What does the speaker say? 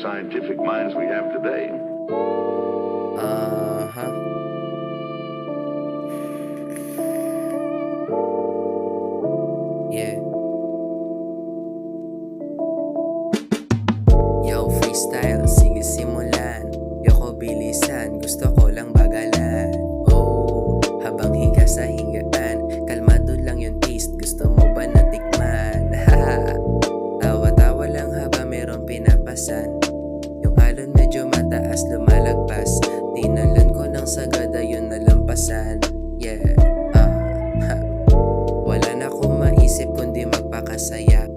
scientific minds we have today. Yeah. Yo, freestyle, sige simulan. Yoko bilisan, gusto ko lang bagalan. Oh, habang higa sa higaan, kalmado lang yung taste, gusto mo ba natikman? Ha, tawa-tawa lang habang merong pinapasan. Yung alon medyo mataas, lumalagpas. Tinalan ko ng sagada, yun nalampasan. Yeah, ha. Wala na akong maisip kundi magpakasaya.